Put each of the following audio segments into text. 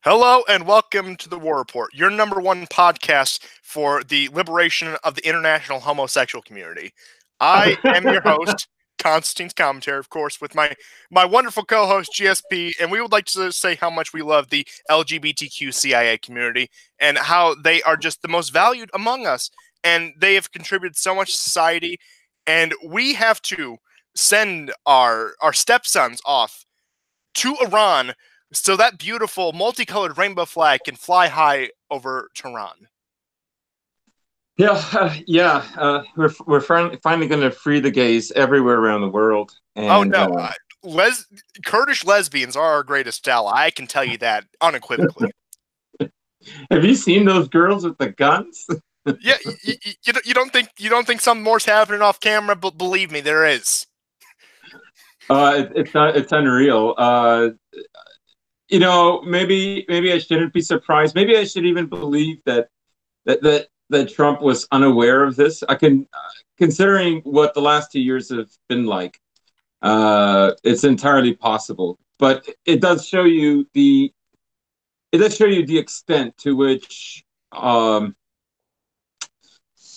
Hello and welcome to the War Report, your number one podcast for the liberation of the international homosexual community. I am your host, Constantine's Commentary, of course, with my wonderful co-host, GSP, and we would like to say how much we love the LGBTQ CIA community and how they are just the most valued among us, and they have contributed so much to society, and we have to send our stepsons off to Iran so that beautiful multicolored rainbow flag can fly high over Tehran. We're finally going to free the gays everywhere around the world. And, Kurdish lesbians are our greatest ally. I can tell you that unequivocally. Have you seen those girls with the guns? Yeah, you don't think something more's happening off camera, but believe me, there is. It's unreal. Maybe I shouldn't be surprised. Maybe I should even believe that Trump was unaware of this. Considering what the last 2 years have been like, it's entirely possible. But it does show you the extent to which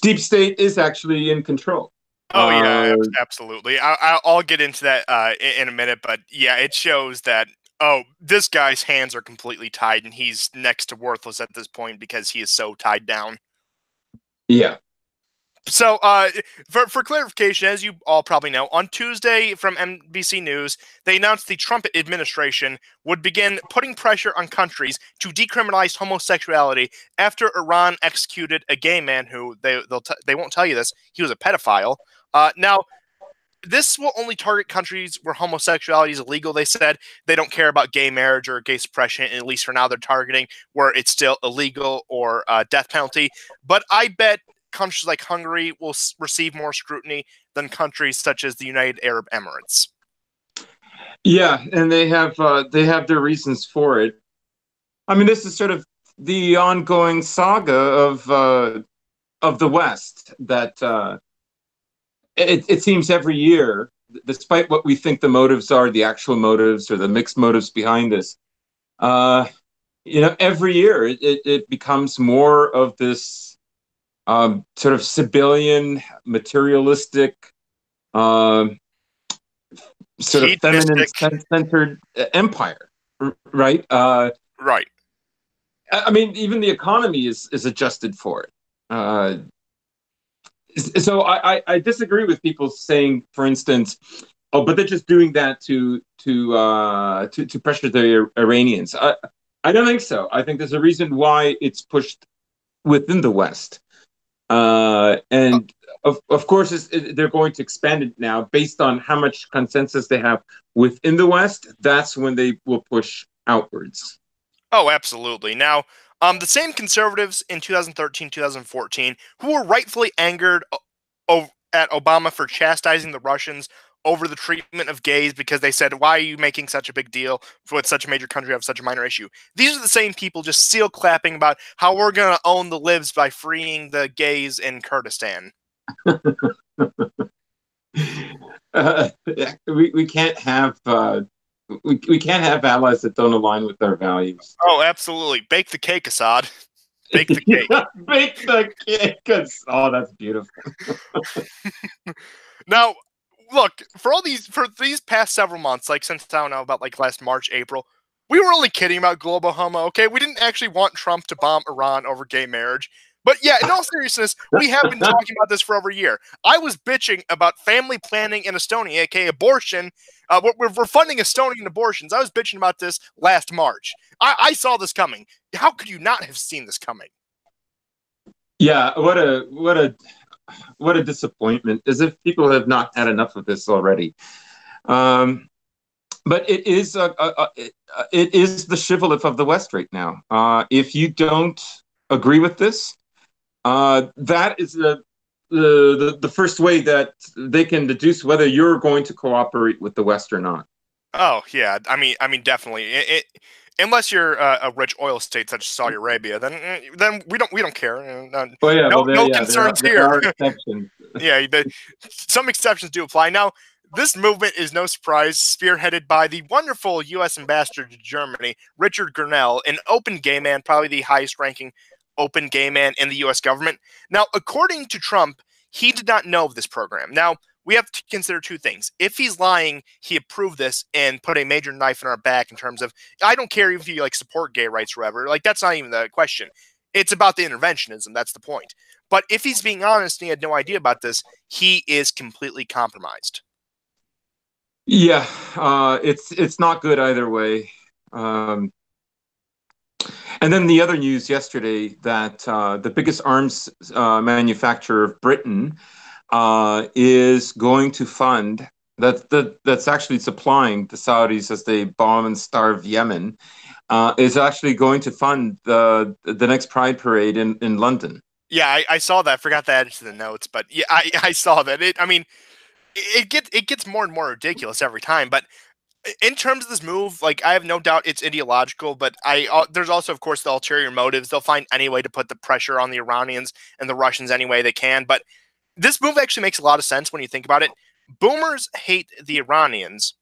deep state is actually in control. Oh yeah, absolutely. I'll get into that in a minute, but yeah, it shows that. Oh, this guy's hands are completely tied, and he's next to worthless at this point because he is so tied down. Yeah. So, for clarification, as you all probably know, on Tuesday from NBC News, they announced the Trump administration would begin putting pressure on countries to decriminalize homosexuality after Iran executed a gay man who they won't tell you this. He was a pedophile. Now, this will only target countries where homosexuality is illegal. They said they don't care about gay marriage or gay suppression, and at least for now they're targeting where it's still illegal or death penalty. But I bet countries like Hungary will receive more scrutiny than countries such as the United Arab Emirates. Yeah, and they have their reasons for it. I mean, this is sort of the ongoing saga of the West that. It seems every year, despite what we think the motives are, the actual motives or the mixed motives behind this, every year it becomes more of this sort of civilian, materialistic, sort of feminine-centered empire, right? Right. I mean, even the economy is adjusted for it. So I disagree with people saying, for instance, oh, but they're just doing that to pressure the Iranians. I don't think so. I think there's a reason why it's pushed within the West, and of course they're going to expand it now based on how much consensus they have within the West. That's when they will push outwards. Oh, absolutely. Now, the same conservatives in 2013, 2014, who were rightfully angered at Obama for chastising the Russians over the treatment of gays because they said, why are you making such a big deal with such a major country of such a minor issue? These are the same people just seal clapping about how we're going to own the libs by freeing the gays in Kurdistan. We can't have... We can't have allies that don't align with our values. Oh, absolutely. Bake the cake, Assad. Bake the cake. Bake the cake. Oh, that's beautiful. Now, look, for these past several months, like since I don't know, about like last March, April, we were only kidding about global homo, okay? We didn't actually want Trump to bomb Iran over gay marriage. But yeah, in all seriousness, we have been talking about this for over a year. I was bitching about family planning in Estonia, aka abortion. We're funding Estonian abortions. I was bitching about this last March. I saw this coming. How could you not have seen this coming? Yeah, what a disappointment. As if people have not had enough of this already. But it is the shibboleth of the West right now. If you don't agree with this, that is the first way that they can deduce whether you're going to cooperate with the West or not. Oh yeah, I mean definitely. Unless you're a rich oil state such as Saudi Arabia, then we don't care. No concerns here. There are exceptions. Yeah, some exceptions do apply. Now, This movement is no surprise, spearheaded by the wonderful U.S. ambassador to Germany, Richard Grenell, an open gay man, probably the highest ranking open gay man in the U.S. government. Now, according to Trump, he did not know of this program. Now, we have to consider two things. If he's lying, he approved this and put a major knife in our back in terms of, I don't care if you like support gay rights or whatever. Like, that's not even the question. It's about the interventionism. That's the point. But if he's being honest and he had no idea about this, he is completely compromised. Yeah, it's not good either way. Um, and then the other news yesterday that the biggest arms manufacturer of Britain is going to fund that's actually supplying the Saudis as they bomb and starve Yemen, is actually going to fund the next Pride parade in London. Yeah, I saw that. Forgot to add it to the notes, but yeah, I saw that. I mean, it gets more and more ridiculous every time. But in terms of this move, like I have no doubt it's ideological, but there's also, of course, the ulterior motives. They'll find any way to put the pressure on the Iranians and the Russians any way they can. But this move actually makes a lot of sense when you think about it. Boomers hate the Iranians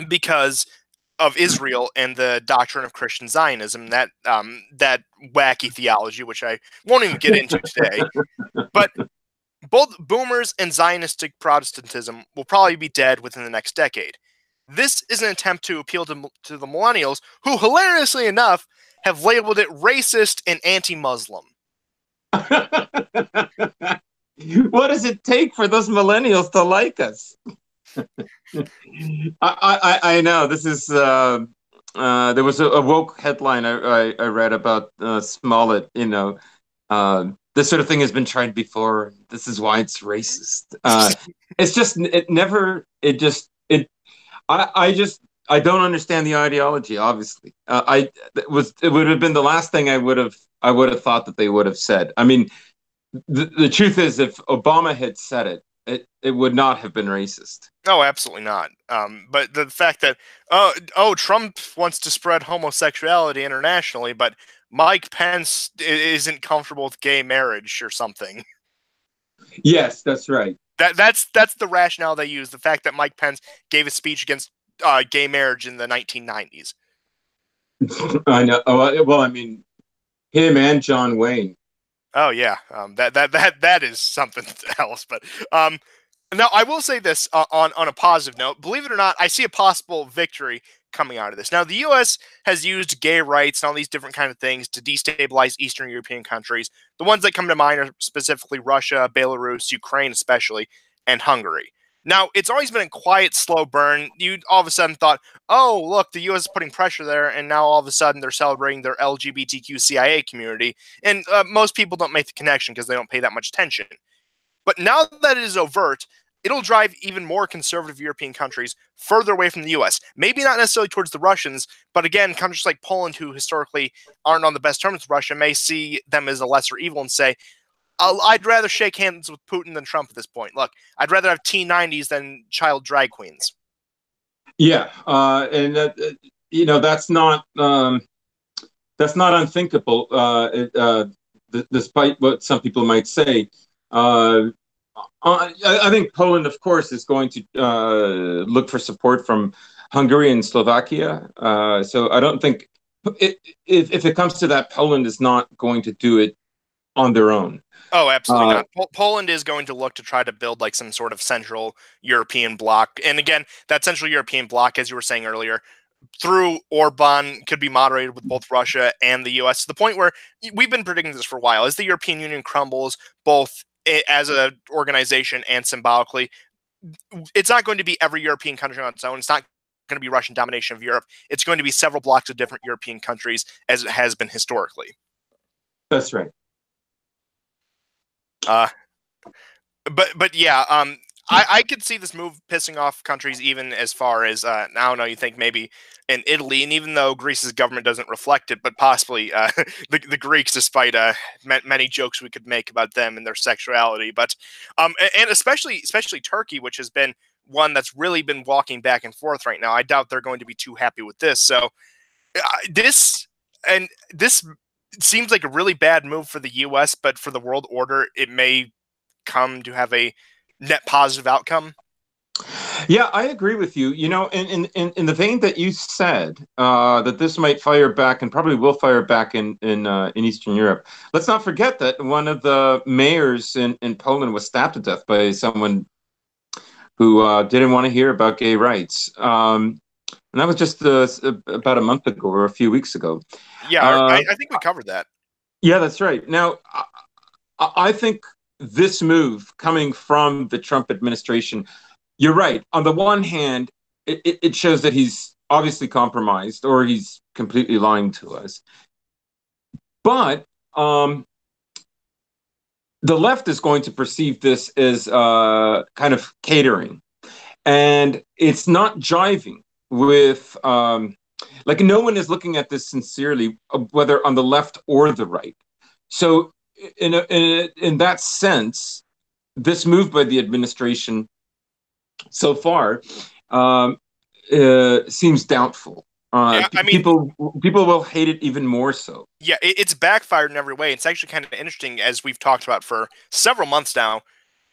because of Israel and the doctrine of Christian Zionism, that wacky theology, which I won't even get into today. But both boomers and Zionistic Protestantism will probably be dead within the next decade. This is an attempt to appeal to the millennials, who, hilariously enough, have labeled it racist and anti-Muslim. What does it take for those millennials to like us? I know this is there was a woke headline I read about Smollett. This sort of thing has been tried before. This is why it's racist. It's just it never it just it I don't understand the ideology. Obviously, it would have been the last thing I would have thought that they would have said. I mean, the truth is, if Obama had said it would not have been racist. No, absolutely not. But the fact that Trump wants to spread homosexuality internationally, but Mike Pence isn't comfortable with gay marriage or something. Yes, that's right. That's the rationale they use. The fact that Mike Pence gave a speech against gay marriage in the 1990s. I know. Well, I mean, him and John Wayne. Oh yeah, that is something else. But now I will say this on a positive note. Believe it or not, I see a possible victory coming out of this. Now the U.S. has used gay rights and all these different kind of things to destabilize Eastern European countries. The ones that come to mind are specifically Russia, Belarus, Ukraine, especially, and Hungary. Now, it's always been a quiet, slow burn. You all of a sudden thought, oh, look, the U.S. is putting pressure there, and now all of a sudden they're celebrating their LGBTQ CIA community. And most people don't make the connection because they don't pay that much attention. But now that it is overt, it'll drive even more conservative European countries further away from the U.S. Maybe not necessarily towards the Russians, but again, countries like Poland, who historically aren't on the best terms with Russia, may see them as a lesser evil and say, I'd rather shake hands with Putin than Trump at this point. Look, I'd rather have T90s than child drag queens. Yeah, and that's not unthinkable. Despite what some people might say, I think Poland, of course, is going to look for support from Hungary and Slovakia. So I don't think if it comes to that, Poland is not going to do it on their own. Oh, absolutely not. Poland is going to look to try to build like some sort of Central European bloc. And again, that Central European bloc, as you were saying earlier, through Orban, could be moderated with both Russia and the U.S. to the point where we've been predicting this for a while. As the European Union crumbles, both as an organization and symbolically, it's not going to be every European country on its own. It's not going to be Russian domination of Europe. It's going to be several blocks of different European countries, as it has been historically. That's right. But yeah, I could see this move pissing off countries even as far as I don't know. You think maybe in Italy, and even though Greece's government doesn't reflect it, but possibly the Greeks, despite many jokes we could make about them and their sexuality, but and especially Turkey, which has been one that's really been walking back and forth right now. I doubt they're going to be too happy with this. So this seems like a really bad move for the U.S., but for the world order, it may come to have a net positive outcome. Yeah, I agree with you. You know, in the vein that you said that this might fire back and probably will fire back in Eastern Europe. Let's not forget that one of the mayors in Poland was stabbed to death by someone who didn't want to hear about gay rights. And that was just about a month ago or a few weeks ago. Yeah, Uh, I think we covered that. yeah, that's right. Now, I think this move coming from the Trump administration, you're right. On the one hand, it shows that he's obviously compromised or he's completely lying to us. But the left is going to perceive this as kind of catering, and it's not jiving with like no one is looking at this sincerely, whether on the left or the right. So, in that sense, this move by the administration so far um, seems doubtful. Yeah, I mean, People will hate it even more so. yeah, it's backfired in every way. It's actually kind of interesting, as we've talked about for several months now.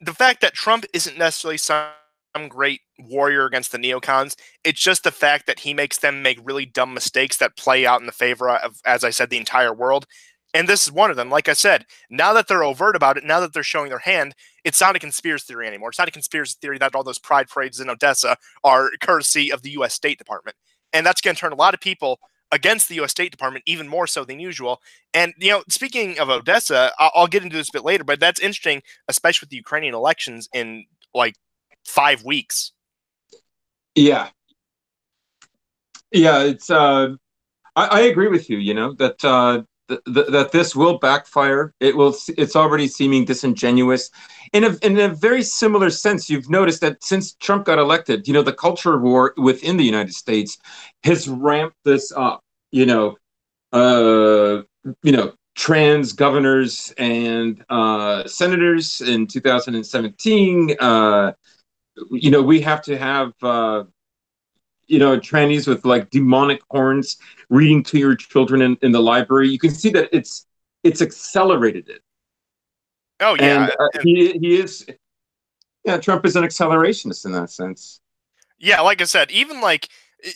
The fact that Trump isn't necessarily some great warrior against the neocons, it's just the fact that he makes them make really dumb mistakes that play out in the favor of, as I said, the entire world. And this is one of them. Like I said, now that they're overt about it, now that they're showing their hand, it's not a conspiracy theory anymore. It's not a conspiracy theory that all those pride parades in Odessa are courtesy of the U.S. State Department. And that's going to turn a lot of people against the U.S. State Department even more so than usual. And, speaking of Odessa, I'll get into this a bit later, but that's interesting, especially with the Ukrainian elections in like 5 weeks. Yeah, yeah, it's. I agree with you. You know that that this will backfire. It will. It's already seeming disingenuous. In a very similar sense, you've noticed that since Trump got elected, the culture war within the United States has ramped this up. Uh, trans governors and senators in 2017. We have to have trannies with like demonic horns reading to your children in the library. You can see that it's accelerated it, Oh and yeah, and he is. Yeah, Trump is an accelerationist in that sense. yeah, like I said, even like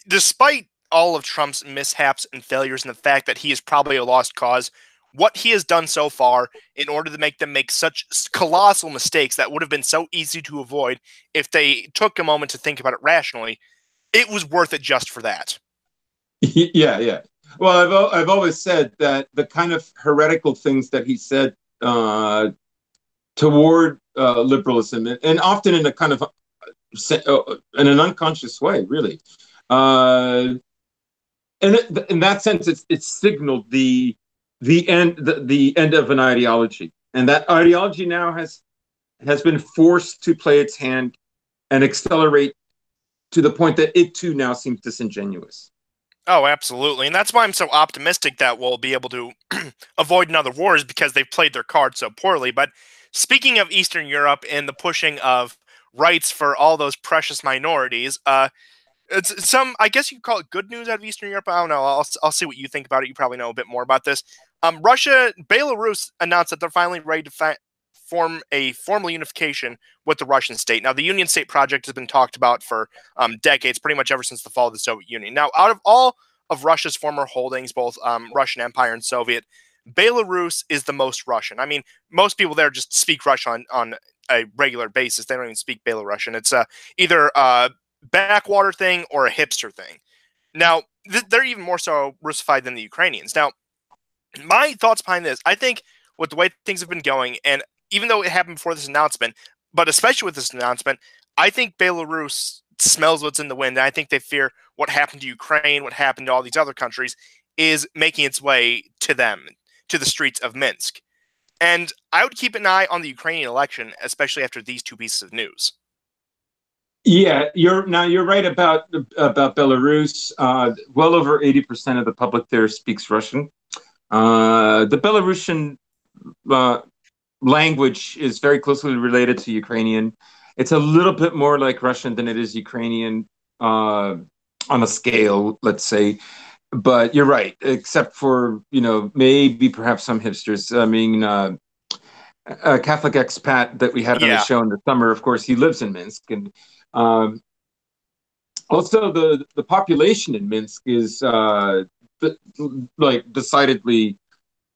despite all of Trump's mishaps and failures and the fact that he is probably a lost cause, what he has done so far in order to make them make such colossal mistakes that would have been so easy to avoid if they took a moment to think about it rationally, it was worth it just for that. Yeah, yeah. Well, I've always said that the kind of heretical things that he said toward liberalism, and often in a kind of in an unconscious way, really. Uh, and in that sense, it's signaled the end of an ideology, and that ideology now has been forced to play its hand and accelerate to the point that it too now seems disingenuous. Oh, absolutely. And that's why I'm so optimistic that we'll be able to avoid another wars because they've played their cards so poorly. But speaking of Eastern Europe and the pushing of rights for all those precious minorities, it's some, I guess you could call it good news out of Eastern Europe. I don't know. I'll see what you think about it. You probably know a bit more about this. Belarus announced that they're finally ready to form a formal unification with the Russian state. Now, the Union State project has been talked about for decades, pretty much ever since the fall of the Soviet Union. Now, out of all of Russia's former holdings, both Russian Empire and Soviet, Belarus is the most Russian. I mean, most people there just speak Russian on a regular basis. They don't even speak Belarusian. It's either a backwater thing or a hipster thing. Now, they're even more so Russified than the Ukrainians. Now, my thoughts behind this, I think with the way things have been going, and even though it happened before this announcement, but especially with this announcement, I think Belarus smells what's in the wind. And I think they fear what happened to Ukraine, what happened to all these other countries, is making its way to them, to the streets of Minsk. And I would keep an eye on the Ukrainian election, especially after these two pieces of news. Yeah, you're right about Belarus. Well over 80% of the public there speaks Russian. The Belarusian uh, language is very closely related to Ukrainian. It's a little bit more like Russian than it is Ukrainian on a scale, let's say. But you're right, except for maybe perhaps some hipsters. I mean, a Catholic expat that we had on the Yeah, show in the summer. Of course, he lives in Minsk, and um, Also, the population in Minsk is like decidedly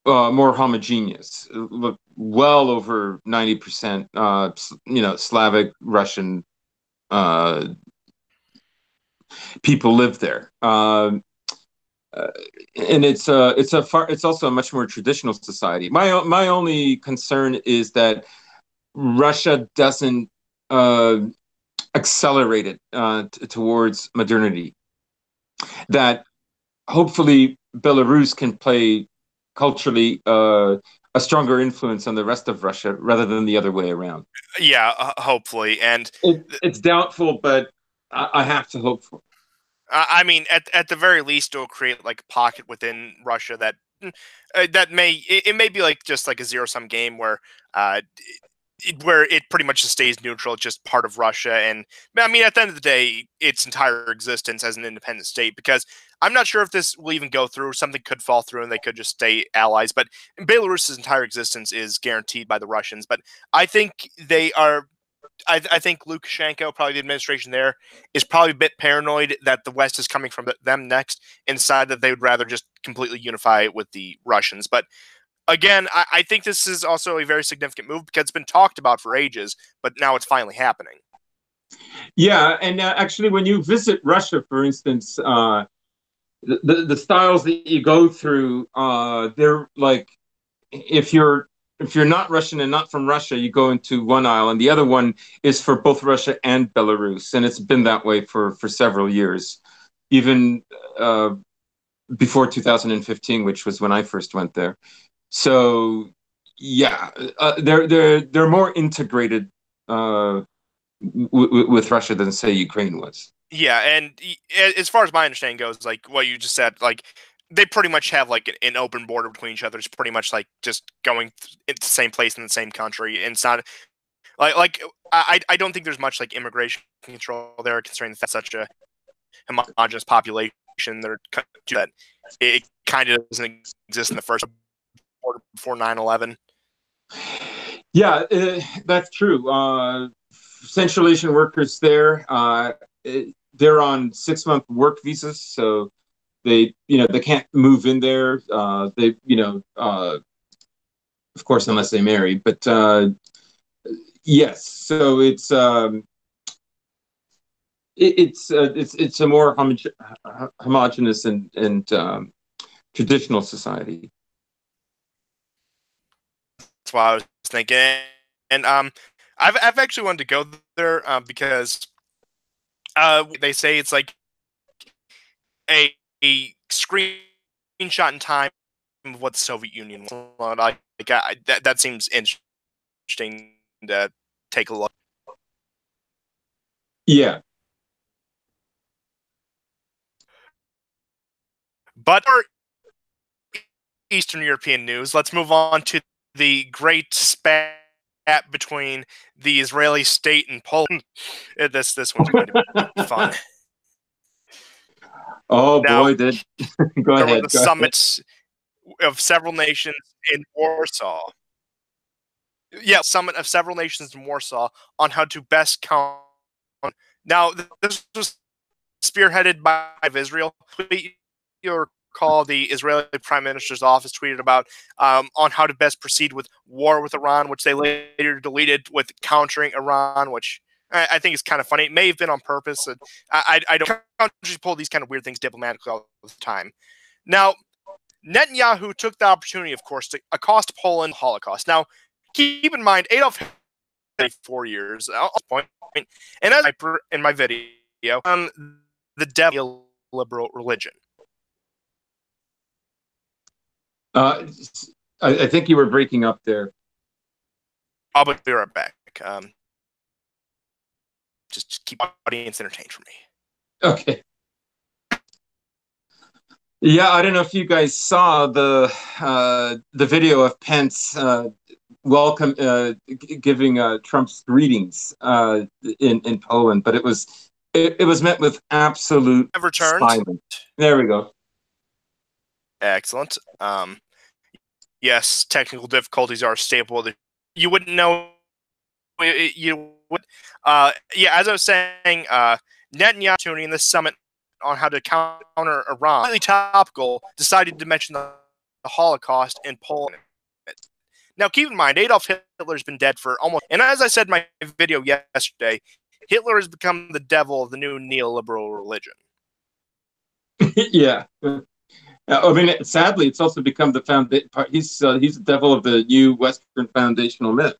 more homogeneous. Look, well over 90%, Slavic, Russian uh, people live there. Uh, and it's also a much more traditional society. My only concern is that Russia doesn't uh, accelerate it towards modernity. That hopefully Belarus can play culturally a stronger influence on the rest of Russia rather than the other way around. Yeah, hopefully. And It's doubtful, but I have to hope for. I mean, at the very least, it'll create like a pocket within Russia that that it may be like just like a zero sum game uh, where it pretty much just stays neutral, it's just part of Russia. And I mean, at the end of the day, its entire existence as an independent state, because I'm not sure if this will even go through. Something could fall through and they could just stay allies. But Belarus's entire existence is guaranteed by the Russians. But I think they are. I think Lukashenko, probably the administration there, is probably a bit paranoid that the West is coming from them next, and decide that they would rather just completely unify with the Russians. But again, I think this is also a very significant move because it's been talked about for ages, but now it's finally happening. Yeah, and actually, when you visit Russia, for instance, the styles that you go through, they're like if you're if you're not Russian and not from Russia, you go into one aisle, and the other one is for both Russia and Belarus, and it's been that way for several years, even before 2015, which was when I first went there. So yeah, they're more integrated with Russia than say Ukraine was. Yeah, and as far as my understanding goes, like what you just said, like they pretty much have like an open border between each other. It's pretty much like just going into the same place in the same country. And it's not I don't think there's much like immigration control there, considering that's such a homogenous population. That it kind of doesn't exist in the first border before 9/11. Yeah, that's true. Central Asian workers there, they're on 6 month work visas, so they can't move in there. Of course, unless they marry. But yes, so it's a more homogenous and traditional society. That's what I was thinking. And I've actually wanted to go there because they say it's like a screenshot in time of what the Soviet Union was. That seems interesting to take a look. Yeah. But for Eastern European news, let's move on to the great spat between the Israeli state and Poland. This one's going to be fun. Oh Now, boy, go there were ahead. the summits of several nations in Warsaw. Yeah, summit of several nations in Warsaw on how to best count. Now, this was spearheaded by Israel. You'll recall the Israeli Prime Minister's office tweeted about on how to best proceed with war with Iran, which they later deleted with countering Iran, which I think is kind of funny. It may have been on purpose. I don't countries pull these kind of weird things diplomatically all the time. Now, Netanyahu took the opportunity, of course, to accost Poland Holocaust. Now, keep in mind, Adolf Hitler 4 years at this point, and as I in my video, the devil liberal religion. I think you were breaking up there. I'll be right back. Just keep audience entertained for me. Okay. Yeah, I don't know if you guys saw the video of Pence welcome giving Trump's greetings in Poland, but it was met with absolute silence. There we go. Excellent. Yes, technical difficulties are a staple. You wouldn't know. You would. Yeah, as I was saying, Netanyahu in this summit on how to counter Iran, completely topical, decided to mention the Holocaust in Poland. Now, keep in mind, Adolf Hitler's been dead for almost, and as I said in my video yesterday, Hitler has become the devil of the new neoliberal religion. Yeah. I mean, sadly, it's also become the he's the devil of the new Western foundational myth.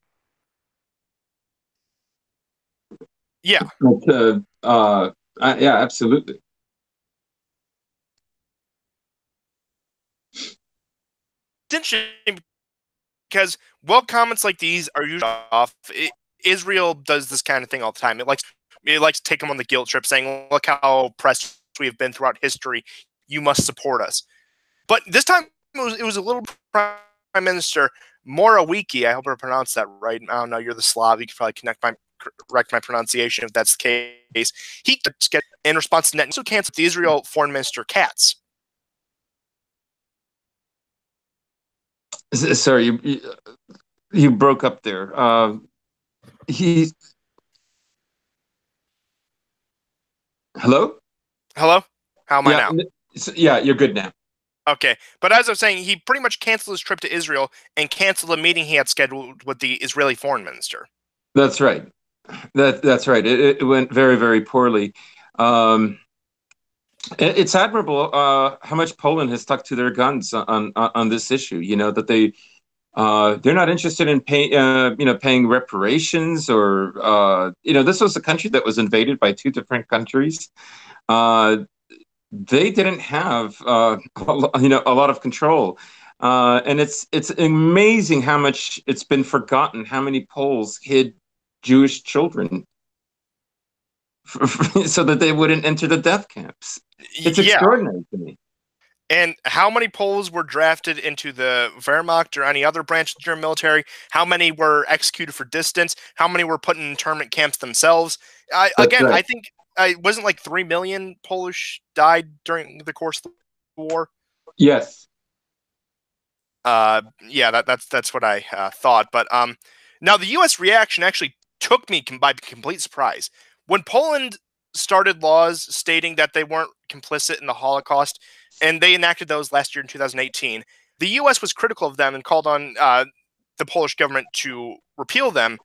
Yeah. But, yeah, absolutely. It's interesting because comments like these are usually off. Israel does this kind of thing all the time. It likes to take them on the guilt trip, saying, "Look how oppressed we have been throughout history. You must support us." But this time it was a little Prime Minister Morawiecki. I hope I pronounced that right. I don't know. You're the Slav. You can probably correct my pronunciation if that's the case. He in response to Netanyahu canceled the Israel Foreign Minister Katz. Sorry, you broke up there. Hello? Hello? How am I now? Yeah, you're good now. Okay, but as I was saying, he pretty much canceled his trip to Israel and canceled a meeting he had scheduled with the Israeli foreign minister. That's right. That's right. It went very, very poorly. It's admirable how much Poland has stuck to their guns on this issue. You know that they're not interested in paying reparations or this was a country that was invaded by two different countries. They didn't have a lot of control, and it's amazing how much it's been forgotten. How many Poles hid Jewish children so that they wouldn't enter the death camps. It's extraordinary to me. And how many Poles were drafted into the Wehrmacht or any other branch of the German military? How many were executed for distance? How many were put in internment camps themselves? I think it wasn't like 3 million Polish died during the course of the war. Yes. Yeah, that's what I thought. But now the U.S. reaction actually took me by complete surprise. When Poland started laws stating that they weren't complicit in the Holocaust, and they enacted those last year in 2018, the U.S. was critical of them and called on the Polish government to repeal them.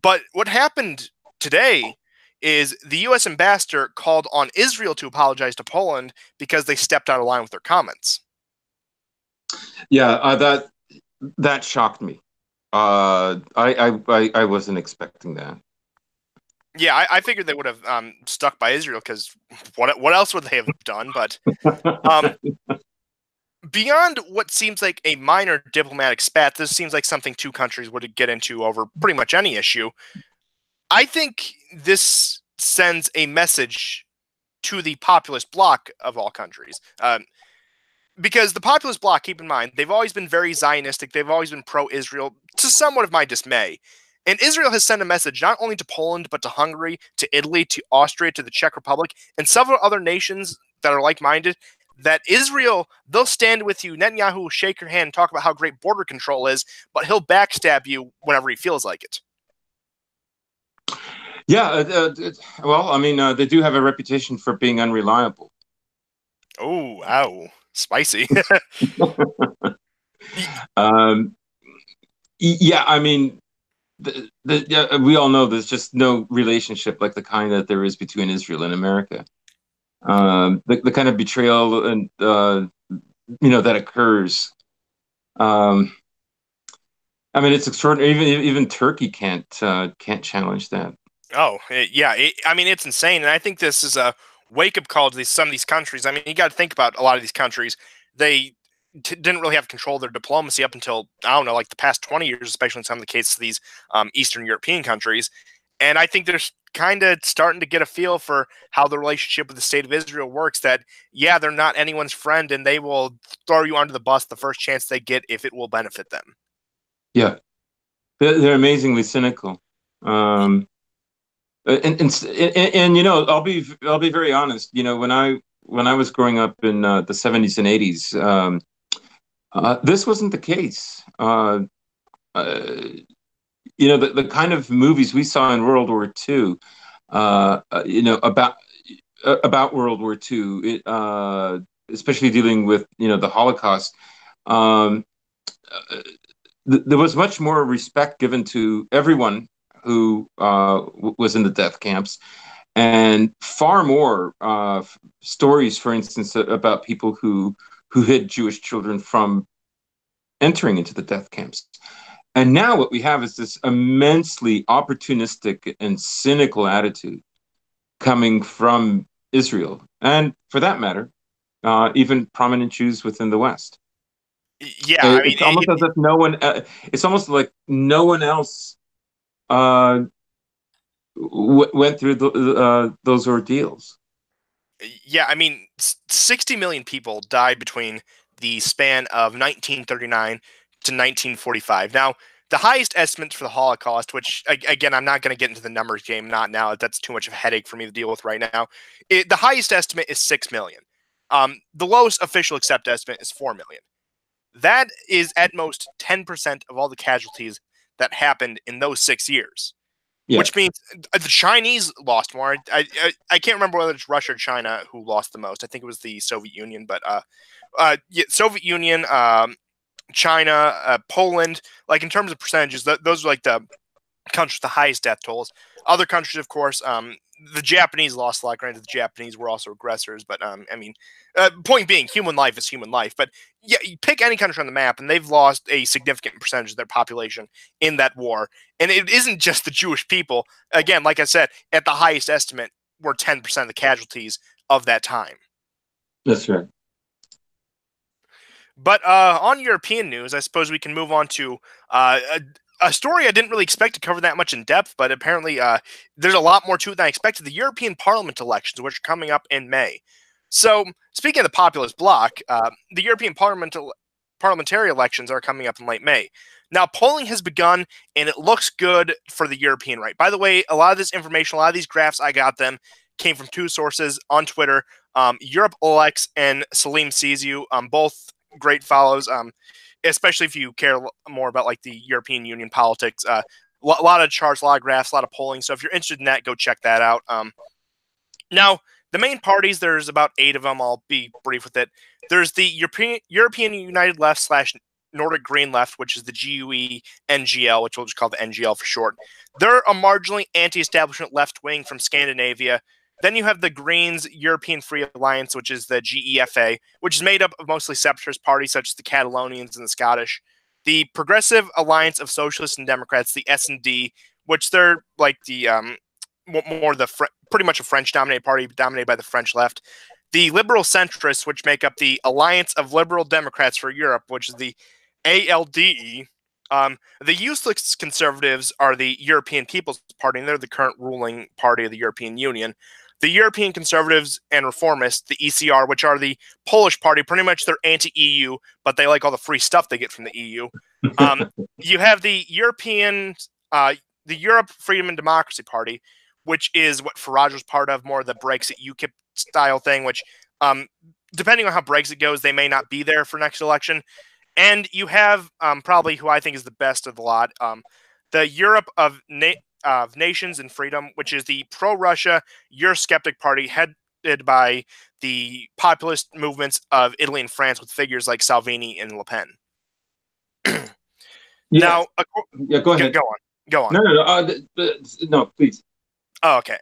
But what happened today is the U.S. ambassador called on Israel to apologize to Poland because they stepped out of line with their comments. Yeah, that shocked me. I wasn't expecting that. Yeah, I figured they would have stuck by Israel because what else would they have done? But beyond what seems like a minor diplomatic spat, this seems like something two countries would get into over pretty much any issue. I think this sends a message to the populist bloc of all countries. Because the populist bloc, keep in mind, they've always been very Zionistic. They've always been pro-Israel, to somewhat of my dismay. And Israel has sent a message not only to Poland, but to Hungary, to Italy, to Austria, to the Czech Republic, and several other nations that are like-minded, that Israel, they'll stand with you. Netanyahu will shake your hand and talk about how great border control is, but he'll backstab you whenever he feels like it. Yeah, well, I mean, they do have a reputation for being unreliable. Oh, ow. Spicy. Yeah, I mean, we all know there's just no relationship like the kind that there is between Israel and America. The kind of betrayal and that occurs. I mean, it's extraordinary. Even Turkey can't challenge that. Oh, yeah. I mean, it's insane, and I think this is a wake-up call to some of these countries. I mean, you got to think about a lot of these countries. They didn't really have control of their diplomacy up until, I don't know, like the past 20 years, especially in some of the cases of these Eastern European countries. And I think they're kind of starting to get a feel for how the relationship with the state of Israel works, that, yeah, they're not anyone's friend, and they will throw you under the bus the first chance they get if it will benefit them. Yeah. They're amazingly cynical. And I'll be very honest. When I was growing up in the 70s and 80s, this wasn't the case. The kind of movies we saw in World War II, about about World War II, especially dealing with the Holocaust. Um, there was much more respect given to everyone who was in the death camps, and far more stories, for instance, about people who hid Jewish children from entering into the death camps. And now what we have is this immensely opportunistic and cynical attitude coming from Israel, and for that matter, even prominent Jews within the West. Yeah, I mean, It's almost as if no one. It's almost like no one else uh, went through those ordeals. yeah, I mean, 60 million people died between the span of 1939 to 1945. Now, the highest estimates for the Holocaust, which again, I'm not going to get into the numbers game, not now. That's too much of a headache for me to deal with right now. The highest estimate is 6 million. The lowest official accept estimate is 4 million. That is at most 10% of all the casualties that happened in those 6 years, Yeah. which means the Chinese lost more. I can't remember whether it's Russia or China who lost the most. I think it was the Soviet Union, but yeah, Soviet Union, China, Poland. Like in terms of percentages, those are like the countries with the highest death tolls. Other countries, of course, the Japanese lost a lot. Granted, the Japanese were also aggressors, but I mean, point being, human life is human life. But yeah, you pick any country on the map, and they've lost a significant percentage of their population in that war. And it isn't just the Jewish people. Again, like I said, at the highest estimate, were 10% of the casualties of that time. That's right. But on European news, I suppose we can move on to a story I didn't really expect to cover that much in depth, but apparently there's a lot more to it than I expected. The European Parliament elections, which are coming up in May. So, speaking of the populist bloc, the European parliamentary elections are coming up in late May. Now, polling has begun, and it looks good for the European right. By the way, a lot of this information, a lot of these graphs, I got them, came from two sources on Twitter. Europe Alex and Salim Sizu, both great follows, especially if you care more about like the European Union politics. A lot of charts, a lot of graphs, a lot of polling. So if you're interested in that, go check that out. Now, the main parties, there's about 8 of them. I'll be brief with it. There's the European United Left slash Nordic Green Left, which is the GUE NGL, which we'll just call the NGL for short. They're a marginally anti-establishment left wing from Scandinavia. Then you have the Greens European Free Alliance, which is the GEFA, which is made up of mostly separatist parties such as the Catalonians and the Scottish. The Progressive Alliance of Socialists and Democrats, the S&D, which they're like the more the pretty much a French-dominated party, dominated by the French left. The Liberal Centrists, which make up the Alliance of Liberal Democrats for Europe, which is the ALDE. The useless conservatives are the European People's Party, and they're the current ruling party of the European Union. The European Conservatives and Reformists, the ECR, which are the Polish party, pretty much they're anti-EU, but they like all the free stuff they get from the EU. You have the Europe Freedom and Democracy Party, which is what Farage was part of, more of the Brexit UKIP style thing, which depending on how Brexit goes, they may not be there for next election. And you have probably who I think is the best of the lot, the Europe of Nations and Freedom, which is the pro-Russia Eurosceptic party headed by the populist movements of Italy and France with figures like Salvini and Le Pen. Yeah. Now, yeah, go ahead. Go on. No, please. Oh, okay.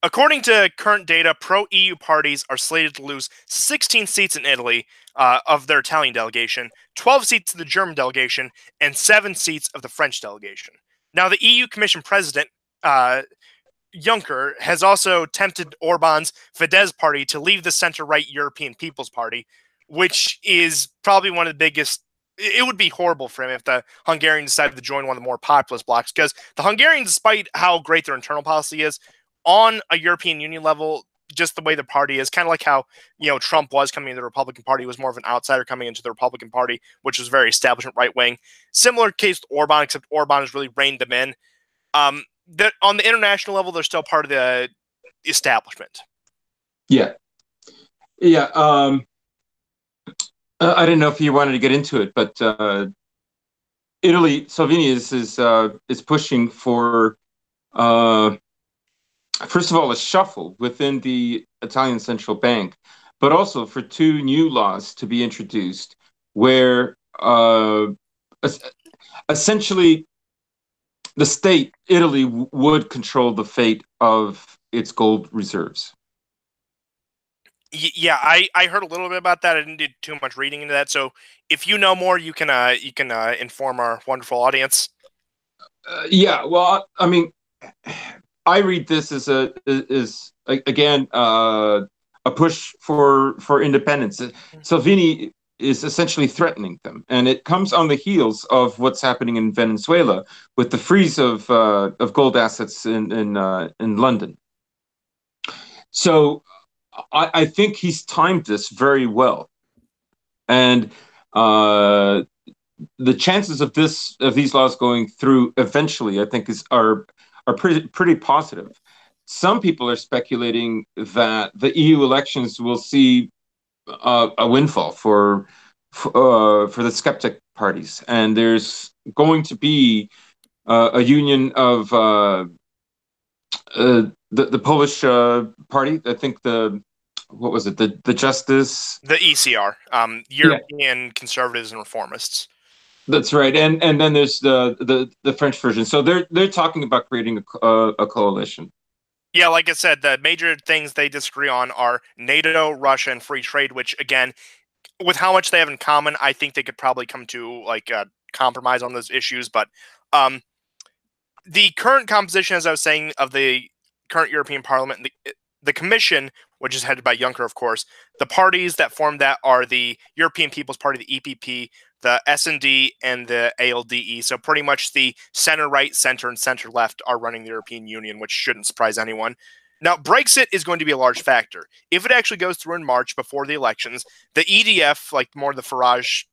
According to current data, pro-EU parties are slated to lose 16 seats in Italy of their Italian delegation, 12 seats of the German delegation, and 7 seats of the French delegation. Now, the EU Commission President, Juncker, has also tempted Orban's Fidesz party to leave the center-right European People's Party, which is probably one of the biggest. It would be horrible for him if the Hungarians decided to join one of the more populist blocs, because the Hungarians, despite how great their internal policy is, on a European Union level, just the way the party is, kind of like how Trump was coming into the Republican Party, was more of an outsider coming into the Republican Party, which was very establishment right wing. Similar case to Orban, except Orban has really reined them in. That on the international level, they're still part of the establishment. Yeah. I didn't know if you wanted to get into it, but Italy, Salvini is pushing for first of all, a shuffle within the Italian central bank, but also for two new laws to be introduced where essentially the state, Italy, would control the fate of its gold reserves. Yeah, I heard a little bit about that. I didn't do too much reading into that. So if you know more, you can inform our wonderful audience. Yeah, well, I mean, I read this as again a push for independence. Salvini is essentially threatening them, and it comes on the heels of what's happening in Venezuela with the freeze of gold assets in London. So I think he's timed this very well, and uh, the chances of these laws going through eventually, I think, are pretty positive. Some people are speculating that the EU elections will see a windfall for the skeptic parties, and there's going to be a union of the Polish party. I think the what was it the Justice. The ECR, Yeah, European Conservatives and Reformists. that's right, and then there's the French version. So they're talking about creating a coalition. Yeah, like I said, the major things they disagree on are NATO, Russia, and free trade. Which, again, with how much they have in common, I think they could probably come to like a compromise on those issues. But um, the current composition, as I was saying, of the current European Parliament, the Commission, which is headed by Juncker, of course, the parties that form that are the European People's Party, the EPP, the S&D, and the ALDE. So pretty much the center right, center, and center left are running the European Union, which shouldn't surprise anyone. Now, Brexit is going to be a large factor. If it actually goes through in March before the elections, the EDF, like more the Farage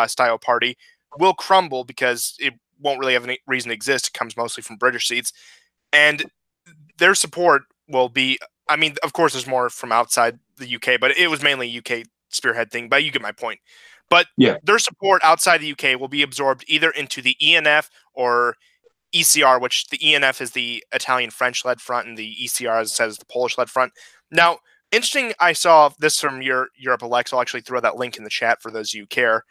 style party, will crumble because it won't really have any reason to exist. It comes mostly from British seats. And their support will be, I mean, of course, there's more from outside the UK, but it was mainly a UK spearhead thing, but you get my point. But Yeah. their support outside the UK will be absorbed either into the ENF or ECR, which the ENF is the Italian French led front, and the ECR, as it says, is the Polish led front. Now, interesting, I saw this from Europe Alexa. I'll actually throw that link in the chat for those of you who care.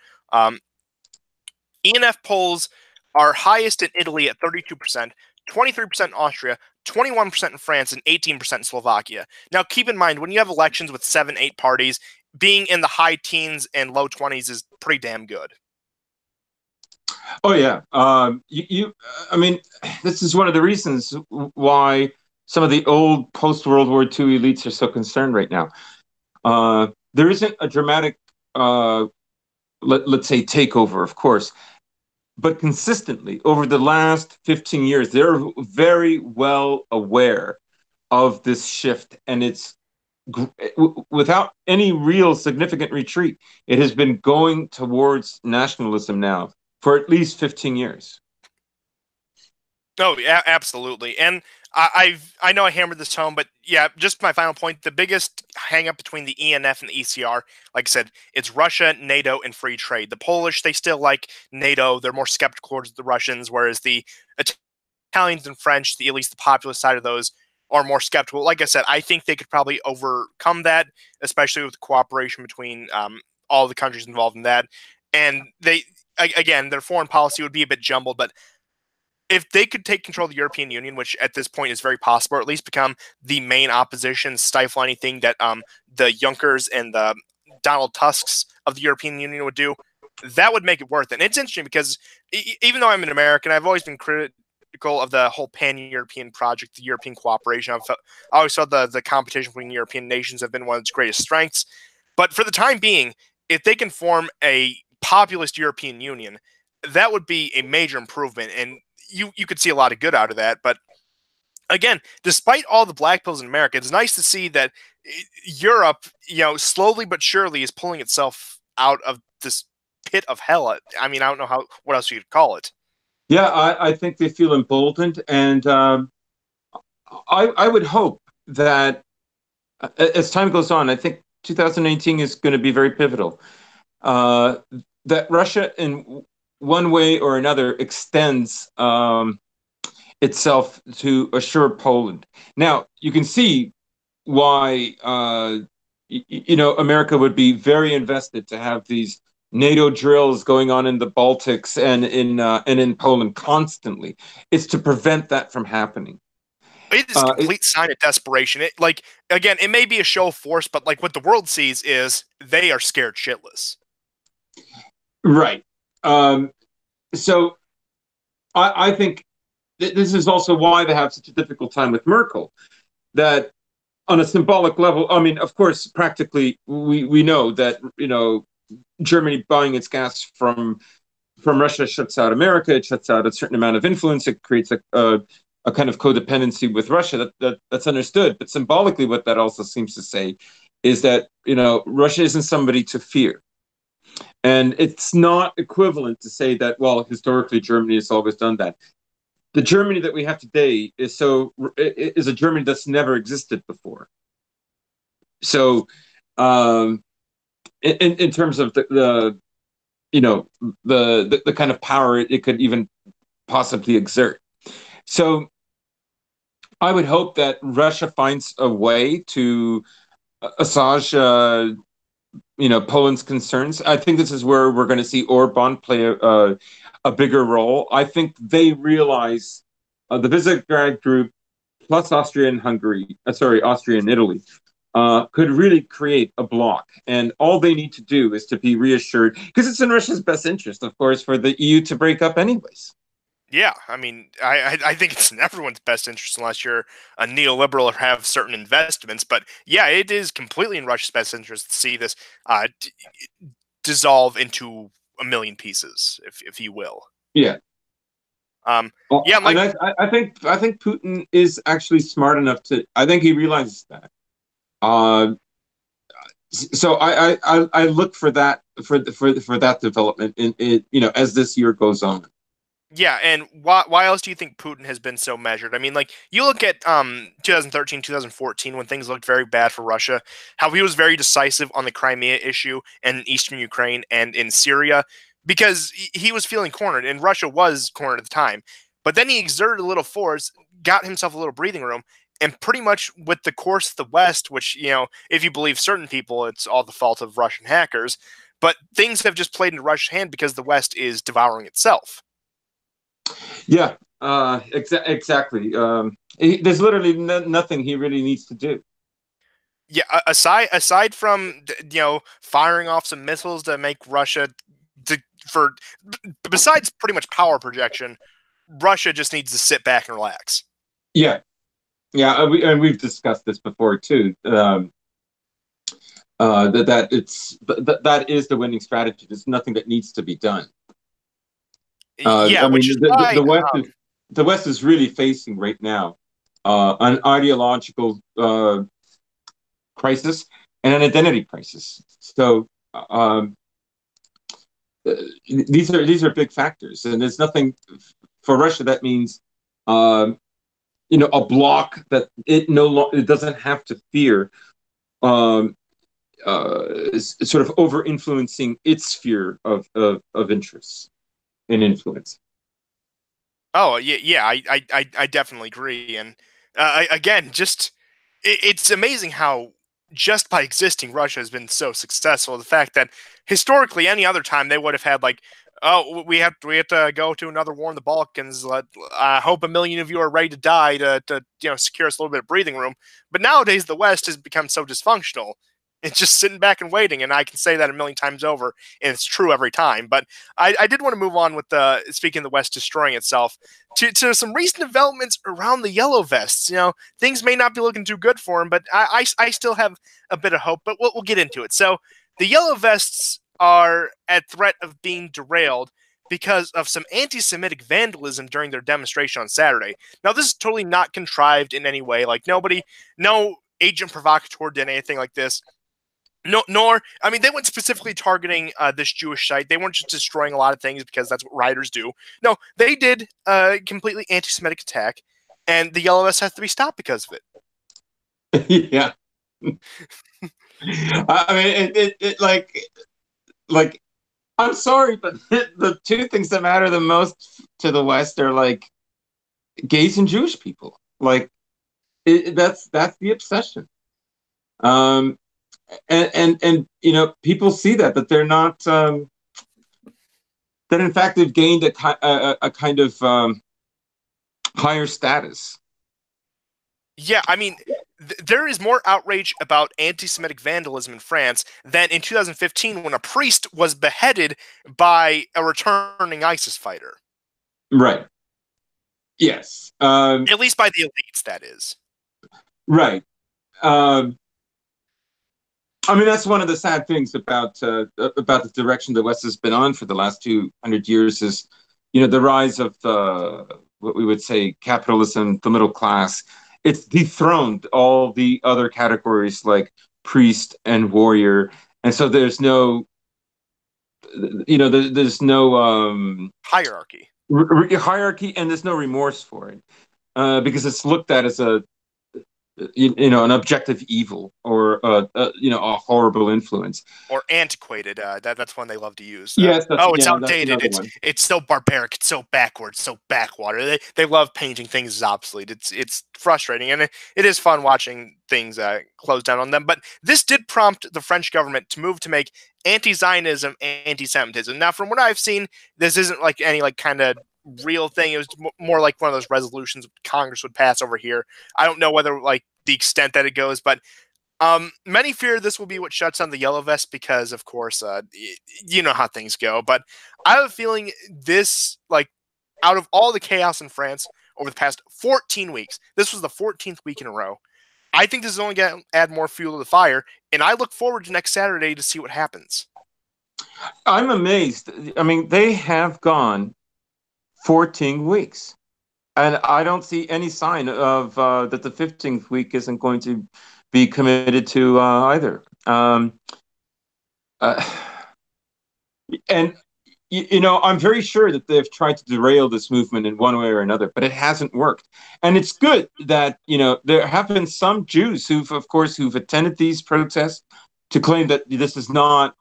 ENF polls are highest in Italy at 32%, 23% in Austria, 21% in France, and 18% in Slovakia. Now, keep in mind, when you have elections with 7, 8 parties, being in the high teens and low 20s is pretty damn good. Oh yeah. I mean, this is one of the reasons why some of the old post World War II elites are so concerned right now. There isn't a dramatic, let's say, takeover, of course, but consistently over the last 15 years, they're very well aware of this shift, and it's without any real significant retreat. It has been going towards nationalism now for at least 15 years. Oh, yeah, absolutely. And I know I hammered this home, but yeah, just my final point. The biggest hang up between the ENF and the ECR, like I said, it's Russia, NATO, and free trade. The Polish, they still like NATO. They're more skeptical towards the Russians, whereas the Italians and French, at least the populist side of those, are more skeptical. Like I said, I think they could probably overcome that, especially with the cooperation between all the countries involved in that. And they, again, their foreign policy would be a bit jumbled, but if they could take control of the European Union, which at this point is very possible, or at least become the main opposition, stifle anything that the Junckers and the Donald Tusks of the European Union would do, that would make it worth it. And it's interesting because even though I'm an American, I've always been critical of the whole pan-European project, the European cooperation. I always thought the competition between European nations have been one of its greatest strengths. But for the time being, if they can form a populist European Union, that would be a major improvement. And you could see a lot of good out of that. But again, despite all the black pills in America, it's nice to see that Europe, slowly but surely is pulling itself out of this pit of hell. I mean, I don't know what else you could call it. Yeah, I think they feel emboldened, and I would hope that as time goes on, I think 2019 is going to be very pivotal. That Russia, in one way or another, extends itself to assure Poland. Now, you can see why America would be very invested to have these NATO drills going on in the Baltics and in Poland constantly. It's to prevent that from happening. It is a complete sign of desperation. It like again, it may be a show of force, but like what the world sees is they are scared shitless. Right. So I think this is also why they have such a difficult time with Merkel. That on a symbolic level, I mean, of course, practically, we know that Germany buying its gas from Russia shuts out America. It shuts out a certain amount of influence. It creates a kind of codependency with Russia. That's understood. But symbolically, what that also seems to say is that Russia isn't somebody to fear. And it's not equivalent to say that, well, historically Germany has always done that. The Germany that we have today is a Germany that's never existed before. So, in terms of the kind of power it could even possibly exert. So, I would hope that Russia finds a way to assuage Poland's concerns. I think this is where we're going to see Orban play a bigger role. I think they realize the Visegrad group plus Austria and Austria and Italy could really create a bloc. And all they need to do is to be reassured, because it's in Russia's best interest, of course, for the EU to break up anyways. Yeah, I mean, I think it's in everyone's best interest unless you're a neoliberal or have certain investments. But yeah, it is completely in Russia's best interest to see this dissolve into a million pieces, if you will. Yeah. Well, yeah, and I think Putin is actually smart enough to. I think he realizes that. So I look for that for that development in as this year goes on. Yeah, and why else do you think Putin has been so measured? I mean, like, you look at 2013, 2014, when things looked very bad for Russia, how he was very decisive on the Crimea issue and eastern Ukraine and in Syria, because he was feeling cornered, and Russia was cornered at the time. But then he exerted a little force, got himself a little breathing room, and pretty much with the course of the West, which, if you believe certain people, it's all the fault of Russian hackers, but things have just played into Russia's hand because the West is devouring itself. Yeah, exactly. There's literally nothing he really needs to do. Yeah, aside from firing off some missiles to make Russia besides pretty much power projection, Russia just needs to sit back and relax. Yeah, yeah, we've discussed this before too. That is the winning strategy. There's nothing that needs to be done. Yeah, the West is really facing right now an ideological crisis and an identity crisis. So these are big factors, and there's nothing for Russia that means a bloc that it doesn't have to fear sort of over influencing its sphere of interests and influence. Oh yeah, I definitely agree, and again, it's amazing how just by existing, Russia has been so successful. The fact that historically, any other time they would have had like, oh, we have to go to another war in the Balkans. I hope a million of you are ready to die to secure us a little bit of breathing room. But nowadays, the West has become so dysfunctional. It's just sitting back and waiting, and I can say that a million times over, and it's true every time. But I did want to move on with speaking of the West destroying itself to some recent developments around the Yellow Vests. Things may not be looking too good for them, but I still have a bit of hope. But we'll get into it. So the Yellow Vests are at threat of being derailed because of some anti-Semitic vandalism during their demonstration on Saturday. Now, this is totally not contrived in any way. Like no agent provocateur did anything like this. No, I mean, they weren't specifically targeting this Jewish site. They weren't just destroying a lot of things because that's what rioters do. No, they did a completely anti-Semitic attack, and the Yellow Vests has to be stopped because of it. Yeah. I mean, it like, I'm sorry, but the two things that matter the most to the West are like gays and Jewish people. Like that's the obsession. Um, and people see that they're not that in fact they've gained a kind of higher status. Yeah, I mean, there is more outrage about anti-Semitic vandalism in France than in 2015 when a priest was beheaded by a returning ISIS fighter. Right. Yes. At least by the elites, that is. Right. Um, I mean, that's one of the sad things about the direction the West has been on for the last 200 years is, the rise of what we would say capitalism, the middle class. It's dethroned all the other categories like priest and warrior, and so there's no Hierarchy. hierarchy, and there's no remorse for it because it's looked at as an objective evil or a horrible influence. Or antiquated. That's one they love to use. Yes, It's that's outdated. another It's one. it's so barbaric. It's so backwards. So backwater. They love painting things as obsolete. It's frustrating, and it is fun watching things close down on them. But this did prompt the French government to move to make anti-Zionism anti-Semitism. Now, from what I've seen, this isn't like any like kind of real thing. It was more like one of those resolutions Congress would pass over here. I don't know whether like the extent that it goes, but many fear this will be what shuts down the Yellow Vest because, of course, you know how things go. But I have a feeling this, like, out of all the chaos in France over the past 14 weeks, this was the 14th week in a row. I think this is only going to add more fuel to the fire, and I look forward to next Saturday to see what happens. I'm amazed. I mean, they have gone 14 weeks, and I don't see any sign of that the 15th week isn't going to be committed to either. Uh, and I'm very sure that they've tried to derail this movement in one way or another, but it hasn't worked. And it's good that there have been some Jews who've attended these protests to claim that this is not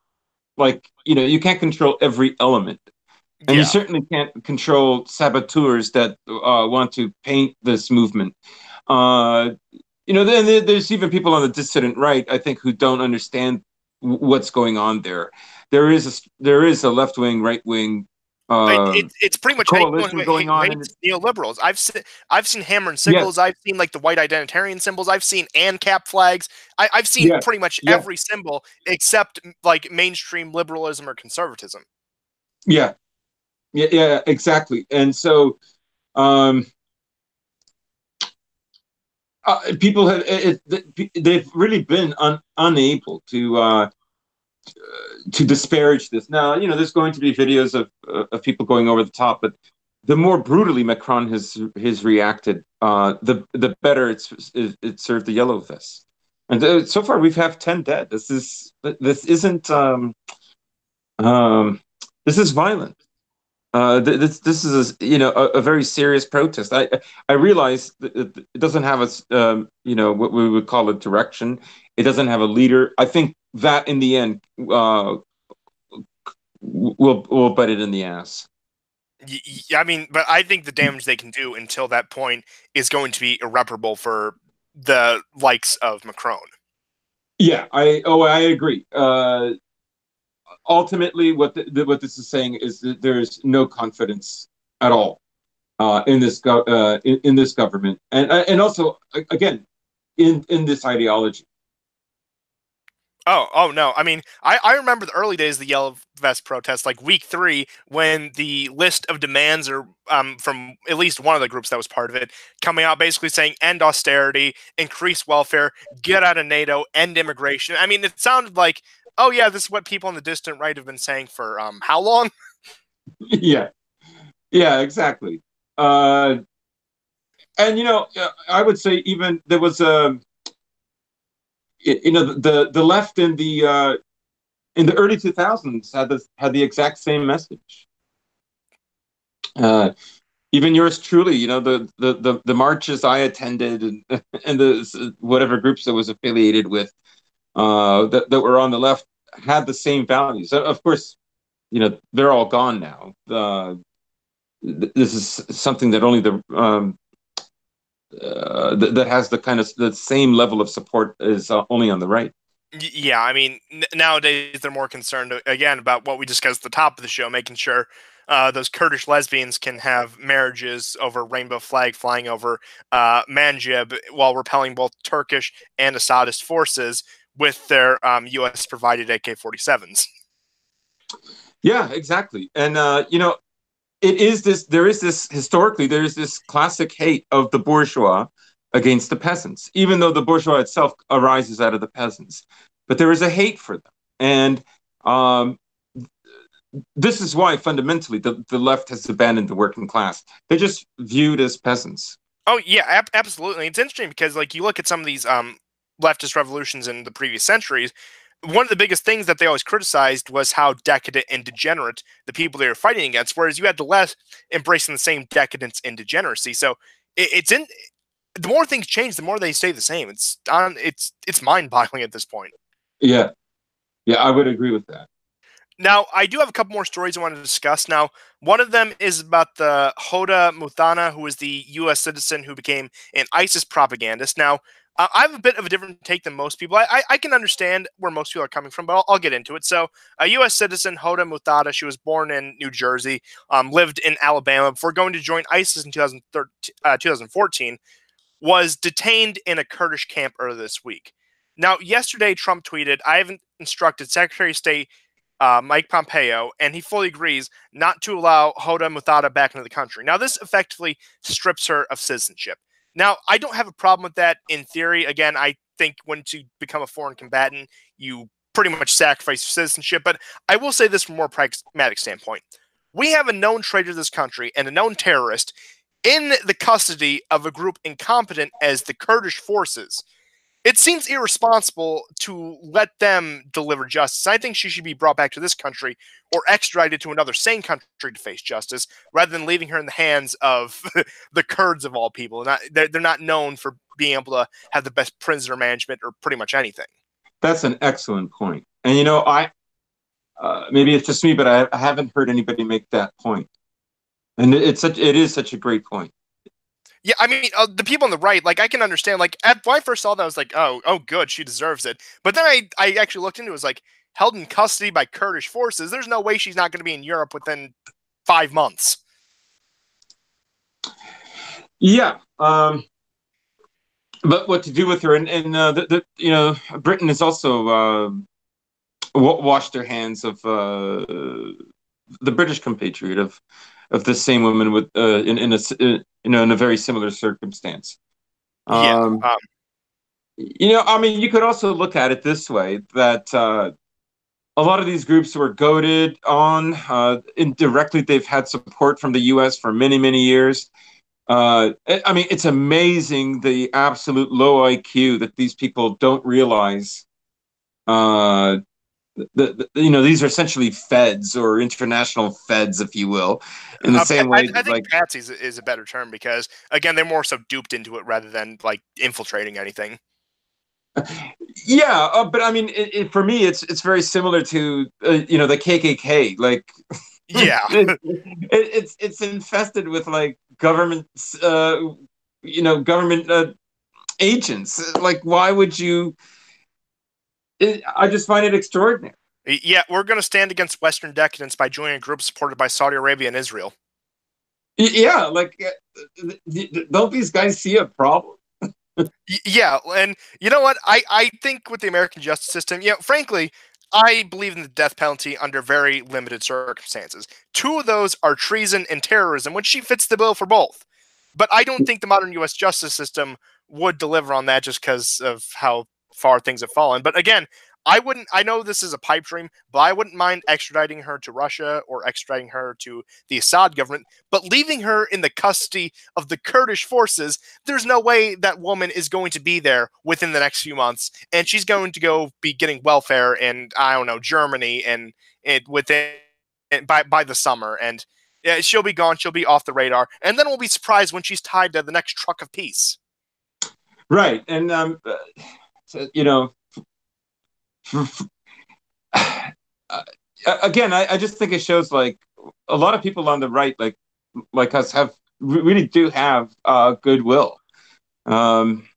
like you can't control every element. And you Yeah. certainly can't control saboteurs that want to paint this movement. Then there's even people on the dissident right, I think, who don't understand what's going on there. There is a left wing, right wing It's pretty much anyone coalition going who on, and hates neoliberals. I've seen hammer and yes, sickles. I've seen like the white identitarian symbols. I've seen ANCAP flags. I've seen yes, pretty much yes, every symbol except like mainstream liberalism or conservatism. yeah, yeah, yeah, exactly. And so um, people they've really been unable to disparage this. Now, there's going to be videos of people going over the top, but the more brutally Macron has reacted, the better it served the Yellow Vests. And so far, we've had 10 dead. Um, this is violent. This is a very serious protest. I realize that it doesn't have what we would call a direction. It doesn't have a leader. I think that in the end will bite it in the ass. I mean, but I think the damage they can do until that point is going to be irreparable for the likes of Macron. Yeah, I agree. Ultimately, what this is saying is that there's no confidence at all in this government, and also again in this ideology. Oh no! I mean, I remember the early days of the Yellow Vest protests, like week 3, when the list of demands are from at least one of the groups that was part of it coming out, basically saying end austerity, increase welfare, get out of NATO, end immigration. I mean, it sounded like, oh yeah, this is what people on the distant right have been saying for how long? Yeah, yeah, exactly. Uh, and I would say even there was the left in the early 2000s had the exact same message. Even yours truly, the marches I attended and and the whatever groups I was affiliated with that were on the left had the same values. Of course, they're all gone now. This is something that only that has the kind of the same level of support as only on the right. Yeah, I mean, nowadays they're more concerned again about what we discussed at the top of the show, making sure those Kurdish lesbians can have marriages over rainbow flag flying over Manjib while repelling both Turkish and Assadist forces with their U.S. provided AK-47s. Yeah, exactly. And it is this. There is this historically. There is this classic hate of the bourgeois against the peasants, even though the bourgeois itself arises out of the peasants. But there is a hate for them, and um, this is why fundamentally the left has abandoned the working class. They're just viewed as peasants. Oh yeah, absolutely. It's interesting because like you look at some of these leftist revolutions in the previous centuries. One of the biggest things that they always criticized was how decadent and degenerate the people they were fighting against, whereas you had the left embracing the same decadence and degeneracy. So it's in the more things change, the more they stay the same. It's mind-boggling at this point. Yeah, yeah, I would agree with that. Now, I do have a couple more stories I want to discuss. Now, one of them is about the Hoda Muthana, who is the U.S. citizen who became an ISIS propagandist. Now, I have a bit of a different take than most people. I can understand where most people are coming from, but I'll get into it. So, a U.S. citizen, Hoda Muthana, she was born in New Jersey, lived in Alabama before going to join ISIS in 2014, was detained in a Kurdish camp earlier this week. Now, yesterday, Trump tweeted, I have instructed Secretary of State Mike Pompeo, and he fully agrees not to allow Hoda Muthana back into the country. Now, this effectively strips her of citizenship. Now, I don't have a problem with that in theory. Again, I think when you become a foreign combatant, you pretty much sacrifice your citizenship. But I will say this from a more pragmatic standpoint. We have a known traitor to this country and a known terrorist in the custody of a group incompetent as the Kurdish forces. It seems irresponsible to let them deliver justice. I think she should be brought back to this country or extradited to another sane country to face justice rather than leaving her in the hands of the Kurds of all people. They're not known for being able to have the best prisoner management or pretty much anything. That's an excellent point. And I maybe it's just me, but I haven't heard anybody make that point. And it is such a great point. Yeah, I mean, the people on the right, like, I can understand. Like, when I first saw that, I was like, oh, good, she deserves it. But then I actually looked into it, was like, held in custody by Kurdish forces. There's no way she's not going to be in Europe within 5 months. Yeah, but what to do with her? And Britain has also washed their hands of the British compatriot of the same woman with in a very similar circumstance. Yeah. I mean, you could also look at it this way, that a lot of these groups were goaded on indirectly. They've had support from the U.S. for many, many years. I mean, it's amazing the absolute low IQ that these people don't realize. These are essentially feds or international feds, if you will, in the same way. I think patsies is a better term because, again, they're more so duped into it rather than like infiltrating anything. Yeah, but I mean, for me, it's very similar to the KKK. Like, yeah, it's infested with like governments, government agents. Like, why would you? I just find it extraordinary. Yeah, we're going to stand against Western decadence by joining a group supported by Saudi Arabia and Israel. Yeah, like, don't these guys see a problem? Yeah, and you know what? I think with the American justice system, frankly, I believe in the death penalty under very limited circumstances. Two of those are treason and terrorism, which she fits the bill for both. But I don't think the modern U.S. justice system would deliver on that just because of how far things have fallen. But again, I know this is a pipe dream, but I wouldn't mind extraditing her to Russia or extraditing her to the Assad government, but leaving her in the custody of the Kurdish forces, there's no way that woman is going to be there within the next few months. And she's going to go be getting welfare in, I don't know, Germany and within by the summer. And she'll be gone. She'll be off the radar. And then we'll be surprised when she's tied to the next truck of peace. Right. And, again, I just think it shows like a lot of people on the right, like us, have really do have goodwill. Um,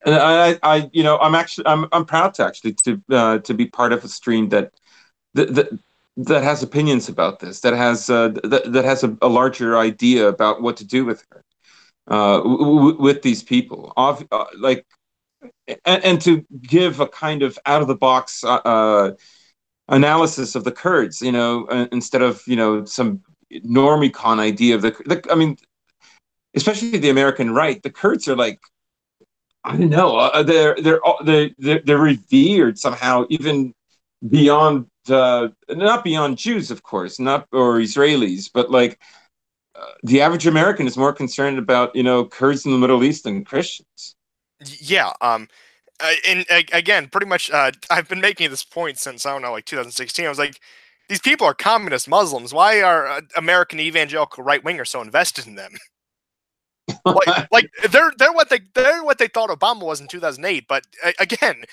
and I'm proud to actually to be part of a stream that that has opinions about this, that has a larger idea about what to do with her, with these people, and to give a kind of out of the box analysis of the Kurds, instead of some normicon idea of I mean, especially the American right, the Kurds are like, I don't know, they're revered somehow, even beyond not beyond Jews, of course, not or Israelis, but like the average American is more concerned about Kurds in the Middle East than Christians. Yeah. Again, pretty much, I've been making this point since, I don't know, like 2016. I was like, these people are communist Muslims. Why are American evangelical right wingers so invested in them? Like they're what they thought Obama was in 2008. But again,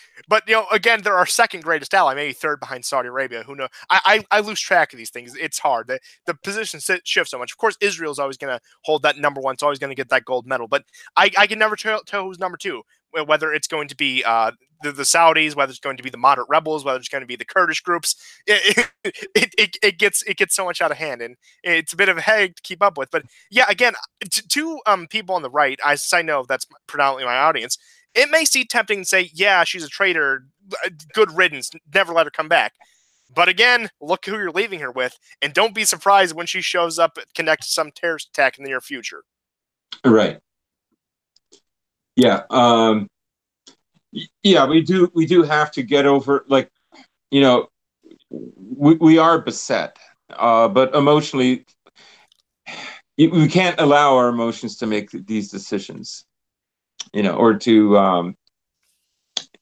they're our second greatest ally, maybe third behind Saudi Arabia. Who knows? I lose track of these things. It's hard. The position shifts so much. Of course, Israel's always going to hold that number one. It's always going to get that gold medal. But I can never tell who's number two. Whether it's going to be the Saudis, whether it's going to be the moderate rebels, whether it's going to be the Kurdish groups, it gets so much out of hand, and it's a bit of a headache to keep up with. But yeah, again, to people on the right, I know that's predominantly my audience. It may seem tempting to say, yeah, she's a traitor, good riddance, never let her come back. But again, look who you're leaving her with, and don't be surprised when she shows up connected to some terrorist attack in the near future. Right. Yeah. Yeah, we do have to get over, like, we are beset, but emotionally, we can't allow our emotions to make these decisions, or to,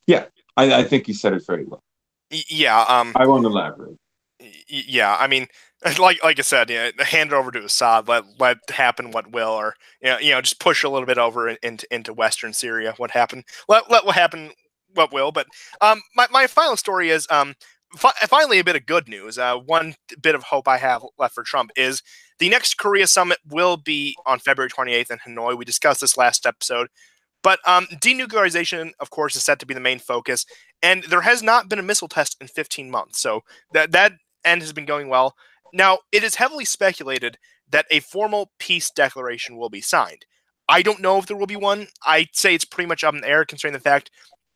yeah, I think you said it very well. Yeah. I won't elaborate. Yeah, I mean, like I said, hand it over to Assad, let happen what will, or just push a little bit over into Western Syria. What happened? Let what happen what will. But my final story is finally a bit of good news. One bit of hope I have left for Trump is the next Korea summit will be on February 28th in Hanoi. We discussed this last episode. But denuclearization, of course, is set to be the main focus, and there has not been a missile test in 15 months. So that end has been going well. Now, it is heavily speculated that a formal peace declaration will be signed. I don't know if there will be one. I'd say it's pretty much up in the air, considering the fact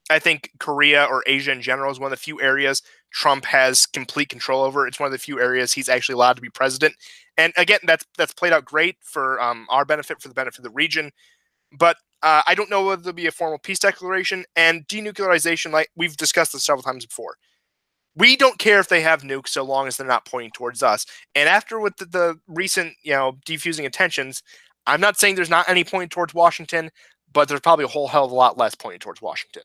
I think Korea or Asia in general is one of the few areas Trump has complete control over. It's one of the few areas he's actually allowed to be president. And again, that's played out great for our benefit, for the benefit of the region. But I don't know whether there'll be a formal peace declaration, and denuclearization, like we've discussed this several times before. We don't care if they have nukes so long as they're not pointing towards us. And after with the recent, defusing of tensions, I'm not saying there's not any pointing towards Washington, but there's probably a whole hell of a lot less pointing towards Washington.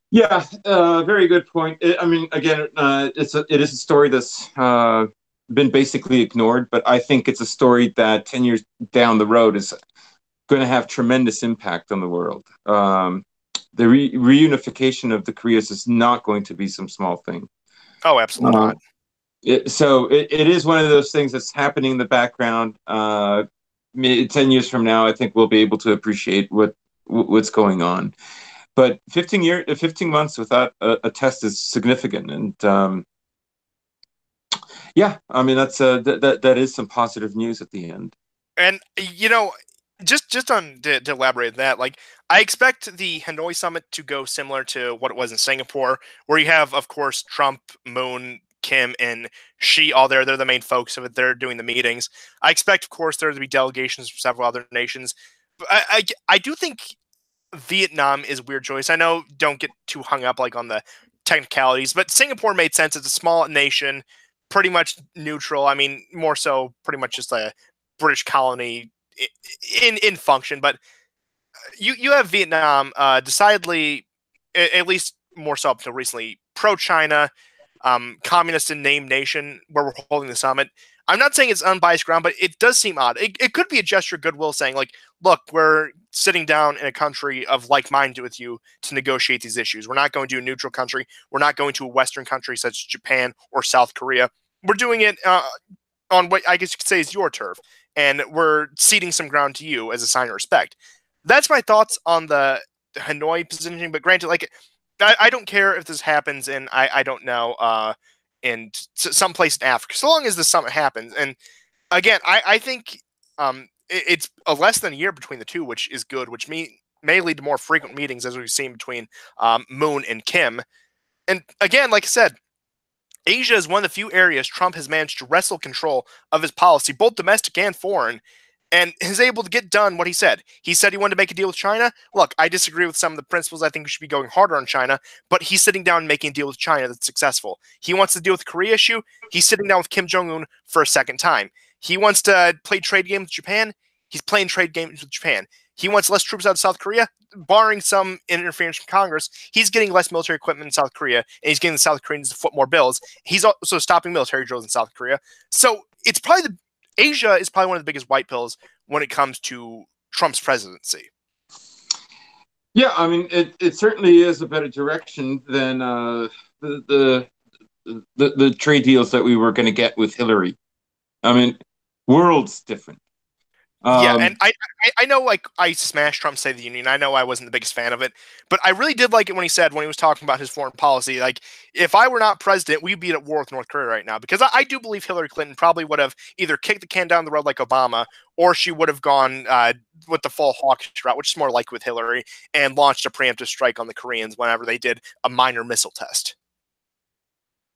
Yeah, very good point. I mean, again, it is a story that's been basically ignored, but I think it's a story that 10 years down the road is going to have tremendous impact on the world. The reunification of the Koreas is not going to be some small thing. Oh, absolutely not. It is one of those things that's happening in the background. 10 years from now, I think we'll be able to appreciate what's going on. But 15 months without a test is significant, and yeah, I mean that is some positive news at the end. And just on to elaborate on that, like I expect the Hanoi summit to go similar to what it was in Singapore, where you have, of course, Trump, Moon, Kim, and Xi all there. They're the main folks of it. They're doing the meetings. I expect, of course, there to be delegations from several other nations. But I do think Vietnam is a weird choice. I know, don't get too hung up like on the technicalities, but Singapore made sense. It's a small nation, pretty much neutral. I mean, more so pretty much just a British colony in function. But you have Vietnam, decidedly, at least more so up until recently, pro-China, communist in name nation, where we're holding the summit. I'm not saying it's unbiased ground, but it does seem odd. It could be a gesture of goodwill saying, like, look, we're sitting down in a country of like-minded with you to negotiate these issues. We're not going to a neutral country. We're not going to a Western country such as Japan or South Korea. We're doing it on what I guess you could say is your turf. and we're ceding some ground to you as a sign of respect. That's my thoughts on the Hanoi positioning. But granted, like I don't care if this happens in I don't know in someplace in Africa, so long as the summit happens. And again, I think it's a less than a year between the two, which is good, which may lead to more frequent meetings as we've seen between Moon and Kim. And again, like I said, Asia is one of the few areas Trump has managed to wrestle control of his policy, both domestic and foreign, and is able to get done what he said. He said he wanted to make a deal with China. Look, I disagree with some of the principles. I think we should be going harder on China, but he's sitting down and making a deal with China that's successful. He wants to deal with the Korea issue. He's sitting down with Kim Jong-un for a second time. He wants to play trade games with Japan. He's playing trade games with Japan. He wants less troops out of South Korea, barring some interference from Congress. He's getting less military equipment in South Korea, and he's getting the South Koreans to foot more bills. He's also stopping military drills in South Korea. So it's probably Asia is probably one of the biggest white pills when it comes to Trump's presidency. Yeah, I mean, it certainly is a better direction than the trade deals that we were going to get with Hillary. I mean, worlds different. Yeah, and I know, like, I smashed Trump's State of the Union. I know I wasn't the biggest fan of it, but I really did like it when he was talking about his foreign policy, like, if I were not president, we'd be at war with North Korea right now. Because I do believe Hillary Clinton probably would have either kicked the can down the road like Obama, or she would have gone with the full hawkish route, which is more like with Hillary, and launched a preemptive strike on the Koreans whenever they did a minor missile test.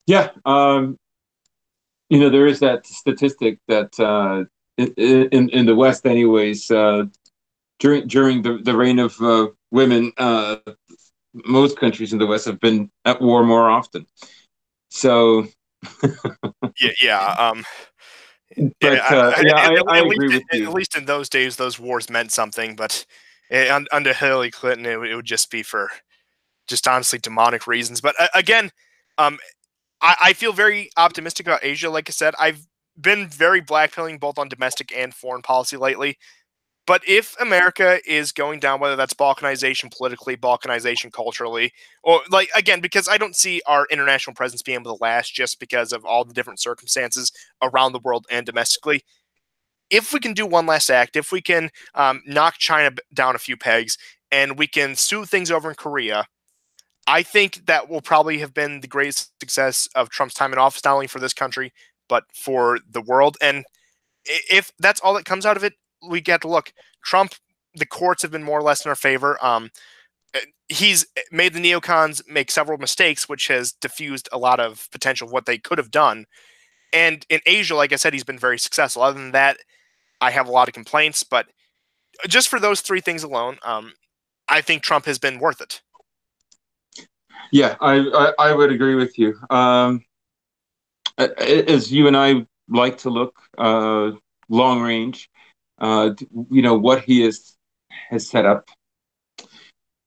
Yeah, there is that statistic that in the West, anyways, during the reign of women, most countries in the West have been at war more often. So, yeah. I agree with you. At least in those days, those wars meant something. But under Hillary Clinton, it would just be for just honestly demonic reasons. But again, I feel very optimistic about Asia. Like I said, I've been very blackpilling both on domestic and foreign policy lately. But if America is going down, whether that's balkanization politically, balkanization culturally, or like, again, because I don't see our international presence being able to last just because of all the different circumstances around the world and domestically. If we can do one last act, if we can knock China down a few pegs and we can smooth things over in Korea, I think that will probably have been the greatest success of Trump's time in office, not only for this country, but for the world. And if that's all that comes out of it, we get to look. Trump, the courts have been more or less in our favor. He's made the neocons make several mistakes, which has diffused a lot of potential of what they could have done. And in Asia, like I said, he's been very successful. Other than that, I have a lot of complaints. But just for those three things alone, I think Trump has been worth it. Yeah, I would agree with you. As you and I like to look long range, what he has set up.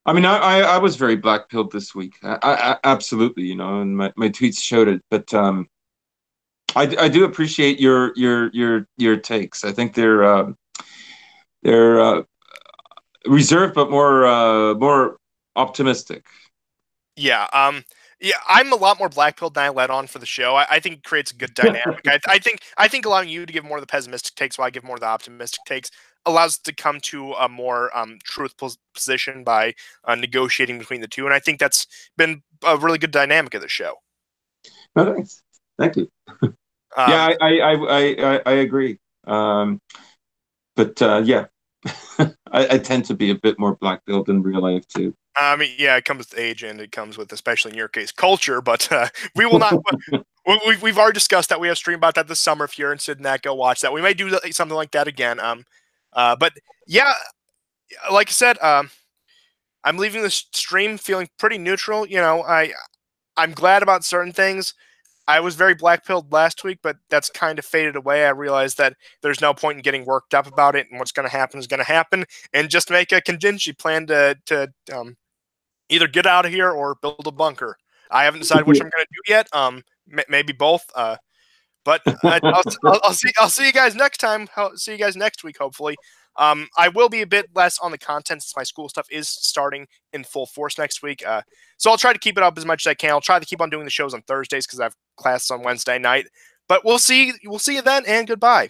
I mean, I was very black-pilled this week. I absolutely, and my tweets showed it. But I do appreciate your takes. I think they're reserved but more optimistic. Yeah, I'm a lot more black-pilled than I let on for the show. I think it creates a good dynamic. I think allowing you to give more of the pessimistic takes while I give more of the optimistic takes allows us to come to a more truthful position by negotiating between the two. And I think that's been a really good dynamic of the show. Oh, thanks. Thank you. Yeah, I agree. But yeah, I tend to be a bit more black-pilled in real life too. I mean, yeah, it comes with age, and it comes with, especially in your case, culture. But we will not. We've already discussed that. We have stream about that this summer. If you're interested in that, go watch that. We may do something like that again. But yeah, like I said, I'm leaving the stream feeling pretty neutral. I'm glad about certain things. I was very black-pilled last week, but that's kind of faded away. I realized that there's no point in getting worked up about it, and what's going to happen is going to happen, and just make a contingency plan to either get out of here or build a bunker. I haven't decided which I'm going to do yet. Maybe both. But I'll see you guys next time. See you guys next week, hopefully. I will be a bit less on the content since my school stuff is starting in full force next week. So I'll try to keep it up as much as I can. I'll try to keep on doing the shows on Thursdays because I have classes on Wednesday night. But we'll see you then, and goodbye.